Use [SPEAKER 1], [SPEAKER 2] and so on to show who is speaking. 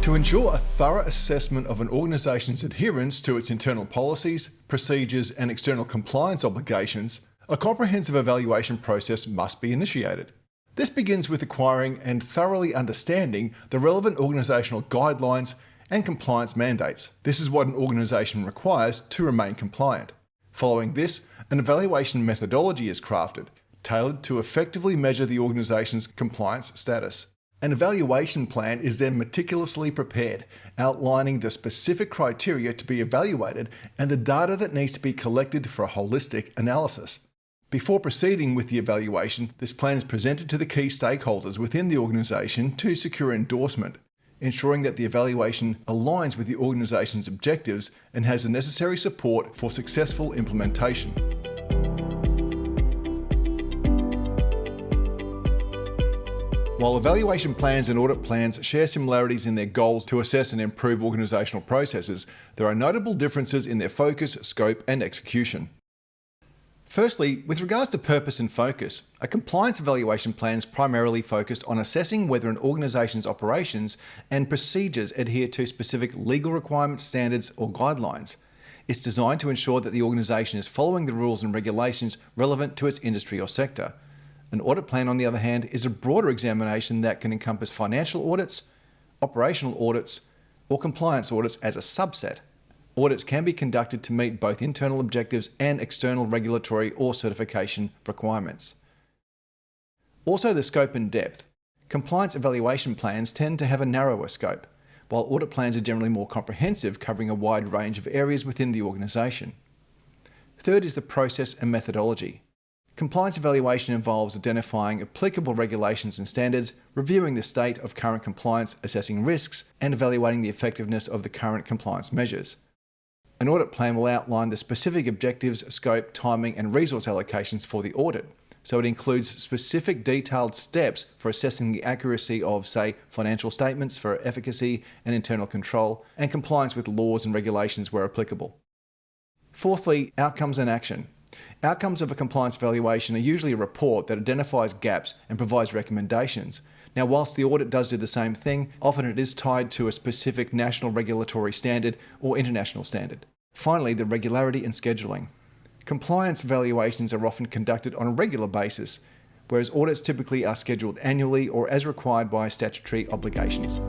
[SPEAKER 1] To ensure a thorough assessment of an organisation's adherence to its internal policies, procedures and external compliance obligations, a comprehensive evaluation process must be initiated. This begins with acquiring and thoroughly understanding the relevant organisational guidelines and compliance mandates. This is what an organisation requires to remain compliant. Following this, an evaluation methodology is crafted, tailored to effectively measure the organisation's compliance status. An evaluation plan is then meticulously prepared, outlining the specific criteria to be evaluated and the data that needs to be collected for a holistic analysis. Before proceeding with the evaluation, this plan is presented to the key stakeholders within the organisation to secure endorsement, ensuring that the evaluation aligns with the organisation's objectives and has the necessary support for successful implementation. While evaluation plans and audit plans share similarities in their goals to assess and improve organisational processes, there are notable differences in their focus, scope and execution. Firstly, with regards to purpose and focus, a compliance evaluation plan is primarily focused on assessing whether an organisation's operations and procedures adhere to specific legal requirements, standards or guidelines. It's designed to ensure that the organisation is following the rules and regulations relevant to its industry or sector. An audit plan, on the other hand, is a broader examination that can encompass financial audits, operational audits, or compliance audits as a subset. Audits can be conducted to meet both internal objectives and external regulatory or certification requirements. Also, the scope and depth. Compliance evaluation plans tend to have a narrower scope, while audit plans are generally more comprehensive, covering a wide range of areas within the organisation. Third is the process and methodology. Compliance evaluation involves identifying applicable regulations and standards, reviewing the state of current compliance, assessing risks, and evaluating the effectiveness of the current compliance measures. An audit plan will outline the specific objectives, scope, timing, and resource allocations for the audit. So it includes specific detailed steps for assessing the accuracy of, say, financial statements for efficacy and internal control, and compliance with laws and regulations where applicable. Fourthly, outcomes and action. Outcomes of a compliance evaluation are usually a report that identifies gaps and provides recommendations. Now, whilst the audit does do the same thing, often it is tied to a specific national regulatory standard or international standard. Finally, the regularity and scheduling. Compliance evaluations are often conducted on a regular basis, whereas audits typically are scheduled annually or as required by statutory obligations.